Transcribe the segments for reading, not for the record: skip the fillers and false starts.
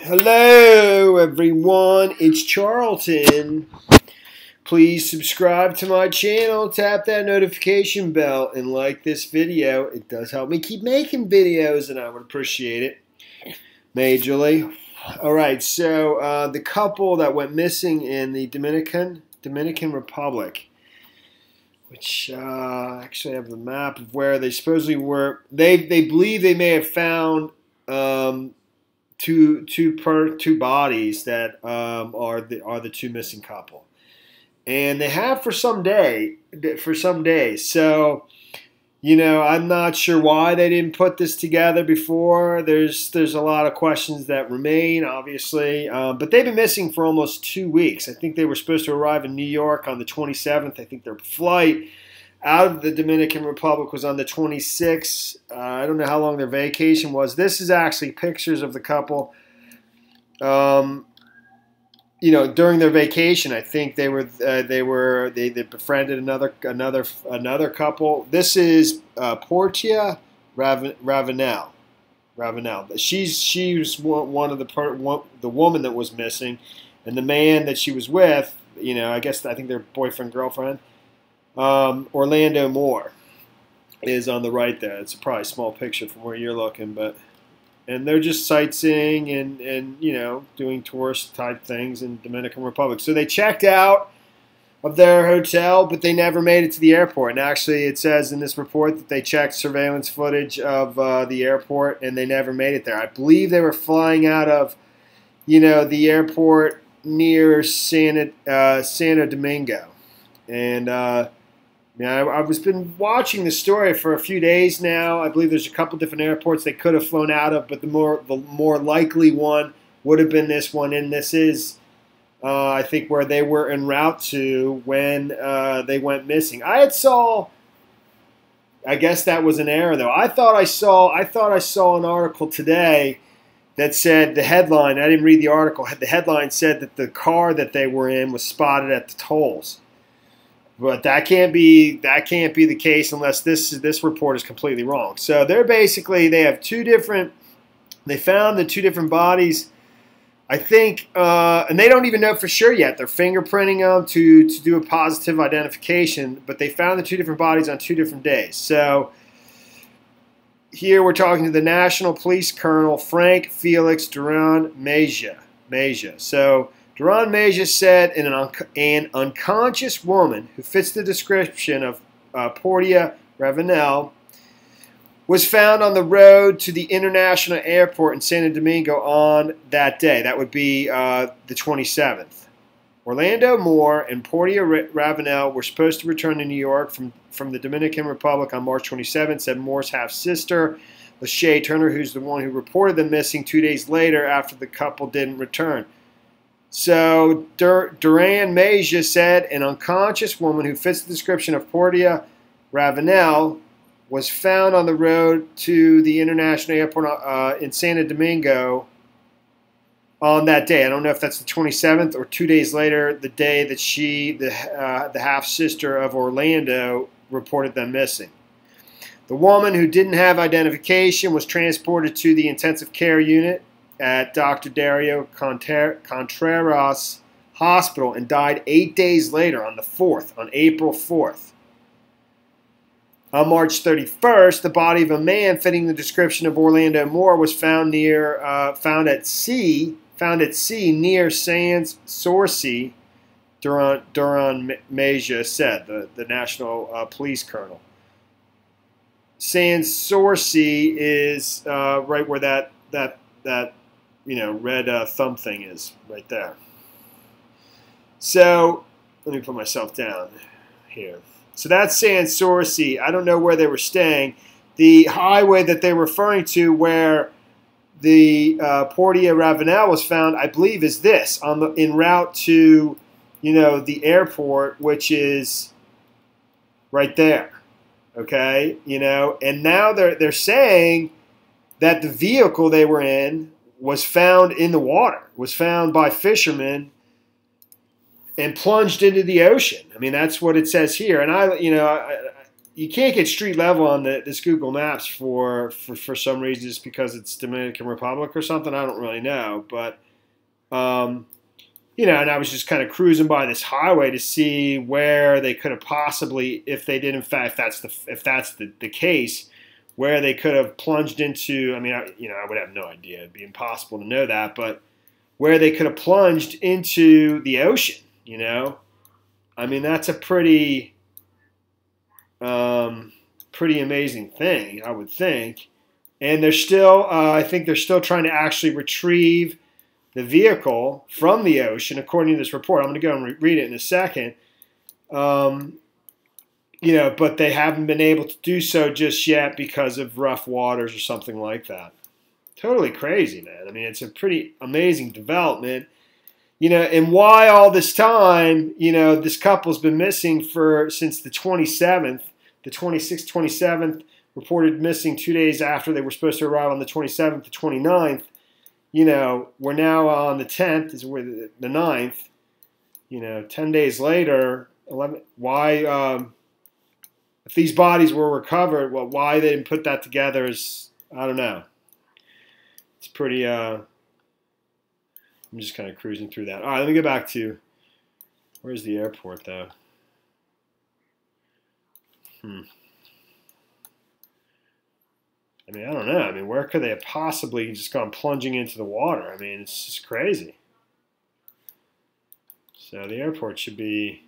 Hello, everyone. It's Charlton. Please subscribe to my channel, tap that notification bell, and like this video. It does help me keep making videos, and I would appreciate it majorly. All right, so the couple that went missing in the Dominican Republic, which actually have the map of where they supposedly were. They believe they may have found two bodies that are the two missing couple, and they have for some days. So, I'm not sure why they didn't put this together before. There's a lot of questions that remain, obviously, but they've been missing for almost 2 weeks. I think they were supposed to arrive in New York on the 27th. I think their flight out of the Dominican Republic was on the 26th. I don't know how long their vacation was. This is actually pictures of the couple. During their vacation, I think they befriended another couple. This is Portia Ravenel. She's one of the woman that was missing, and the man that she was with. I think they're boyfriend girlfriend. Orlando Moore is on the right there. It's probably a small picture from where you're looking, and they're just sightseeing and doing tourist type things in Dominican Republic. So they checked out of their hotel, but they never made it to the airport. And actually, it says in this report that they checked surveillance footage of the airport, and they never made it there. I believe they were flying out of the airport near Santo Domingo, and I've been watching the story for a few days now. I believe there's a couple different airports they could have flown out of, but the more likely one would have been this one, and this is, I think, where they were en route to when they went missing. I guess that was an error, though. I thought I saw an article today that said the headline. I didn't read the article. The headline said that the car that they were in was spotted at the tolls. But that can't be the case unless this report is completely wrong. So they found the two different bodies, I think, and they don't even know for sure yet. They're fingerprinting them to do a positive identification, but they found the two different bodies on 2 different days. So here we're talking to the National Police Colonel Frank Felix Duran Mejia. So Duran Mejia said an unconscious woman who fits the description of Portia Ravenel was found on the road to the international airport in Santo Domingo on that day. That would be the 27th. Orlando Moore and Portia Ravenel were supposed to return to New York from the Dominican Republic on March 27th, said Moore's half-sister, Lachey Turner, who's the one who reported them missing 2 days later after the couple didn't return. So Duran Mejia said an unconscious woman who fits the description of Portia Ravenel was found on the road to the international airport in Santo Domingo on that day. I don't know if that's the 27th or 2 days later, the day that the half-sister of Orlando, reported them missing. The woman, who didn't have identification, was transported to the intensive care unit at Dr. Dario Contreras Hospital and died 8 days later on April 4th. On March 31st, the body of a man fitting the description of Orlando Moore was found at sea near Sans Souci, Duran Mejia said, the National Police Colonel. Sans Souci is right where that red thumb thing is, right there. So let me put myself down here. So that's Sans Souci. I don't know where they were staying. The highway that they're referring to, where the Portia Ravenel was found, I believe, is this en route to the airport, which is right there. Okay, and now they're saying that the vehicle they were in was found in the water, was found by fishermen and plunged into the ocean. I mean, that's what it says here. And you can't get street level on this Google Maps for some reason, just because it's Dominican Republic or something. I don't really know, but you know, and I was just kind of cruising by this highway to see where they could have possibly, if they did in fact, if that's the case, where they could have plunged into. I mean, I would have no idea. It'd be impossible to know that, but where they could have plunged into the ocean. You know, I mean, that's a pretty amazing thing, I would think. And they're still, I think they're still trying to actually retrieve the vehicle from the ocean, according to this report. I'm going to go and read it in a second. You know, but they haven't been able to do so just yet because of rough waters or something like that. Totally crazy, man. I mean, it's a pretty amazing development. You know, and why all this time, you know, this couple's been missing since the 27th. The 26th, 27th, reported missing 2 days after they were supposed to arrive on the 27th to 29th. You know, we're now on the 10th, is where the 9th. You know, 10 days later, 11. Why? If these bodies were recovered, well, why they didn't put that together is, I don't know. It's pretty. I'm just kind of cruising through that. All right, let me go back to, where's the airport though? I mean, I don't know. I mean, where could they have possibly just gone plunging into the water? I mean, it's just crazy. So the airport should be,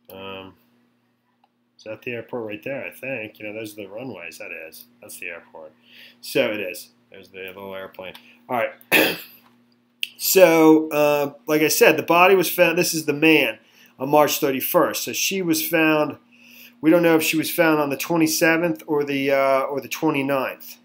is that the airport right there? I think. You know, those are the runways. That's the airport. So it is. There's the little airplane. All right. So, like I said, the body was found. This is the man on March 31st. So she was found. We don't know if she was found on the 27th or the 29th.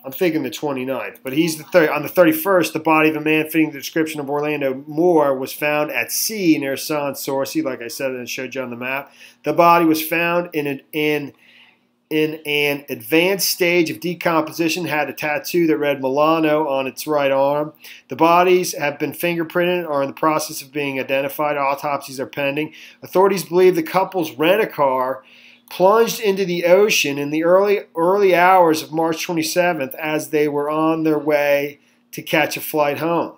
I'm thinking the 29th, but he's on the 31st. The body of a man fitting the description of Orlando Moore was found at sea near Sans Souci, like I said, and it showed you on the map. The body was found in an advanced stage of decomposition, had a tattoo that read Milano on its right arm. The bodies have been fingerprinted and are in the process of being identified. Autopsies are pending. Authorities believe the couple's rent-a-car plunged into the ocean in the early hours of March 27th as they were on their way to catch a flight home.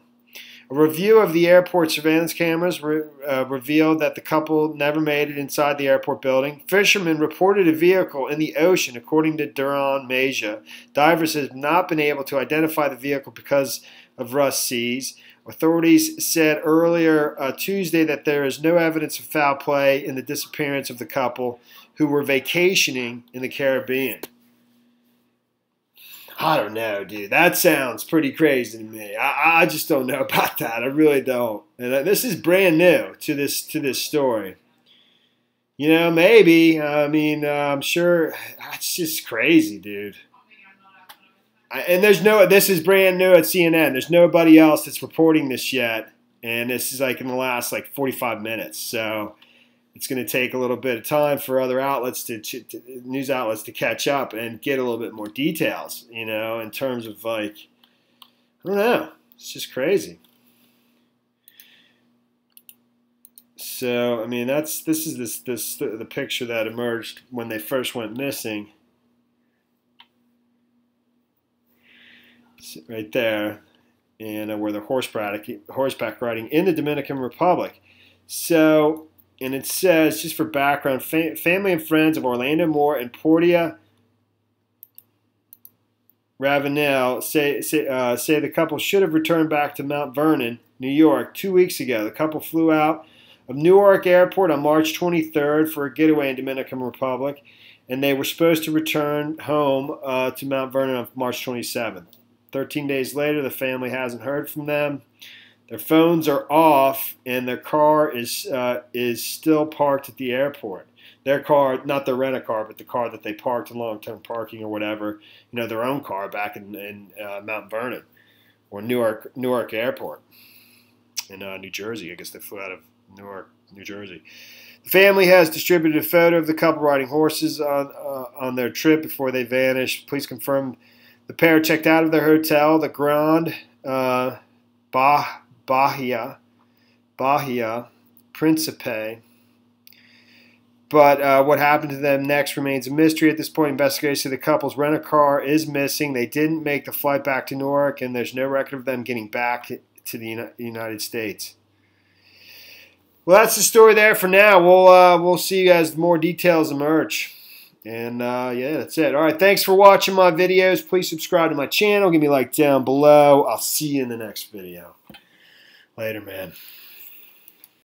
A review of the airport surveillance cameras revealed that the couple never made it inside the airport building. Fishermen reported a vehicle in the ocean, according to Duran Meja. Divers have not been able to identify the vehicle because of rough seas. Authorities said earlier Tuesday that there is no evidence of foul play in the disappearance of the couple who were vacationing in the Caribbean. I don't know, dude. That sounds pretty crazy to me. I just don't know about that. I really don't. And this is brand new to this story. You know, maybe. I mean, I'm sure. It's just crazy, dude. And this is brand new at CNN. There's nobody else that's reporting this yet. And this is like in the last 45 minutes. So it's going to take a little bit of time for other outlets news outlets to catch up and get a little bit more details, you know, in terms of I don't know. It's just crazy. So, I mean, this is the picture that emerged when they first went missing. Right there, and where the horseback riding in the Dominican Republic. So, and it says, just for background, family and friends of Orlando Moore and Portia Ravenel say the couple should have returned back to Mount Vernon, New York, 2 weeks ago. The couple flew out of Newark Airport on March 23rd for a getaway in Dominican Republic, and they were supposed to return home to Mount Vernon on March 27th. 13 days later, the family hasn't heard from them. Their phones are off, and their car is still parked at the airport. Their car, not their rent-a-car, but the car that they parked in long-term parking or whatever, you know, their own car back in Mount Vernon or Newark Airport in New Jersey. I guess they flew out of Newark, New Jersey. The family has distributed a photo of the couple riding horses on their trip before they vanished. Police confirmed the pair checked out of their hotel, the Grand Bahia Principe, But what happened to them next remains a mystery at this point. Investigators say the couple's rental car is missing. They didn't make the flight back to Newark, and there's no record of them getting back to the United States. Well, that's the story there for now. We'll see you as more details emerge. And yeah, that's it. All right, thanks for watching my videos. Please subscribe to my channel. Give me a like down below. I'll see you in the next video. Later, man.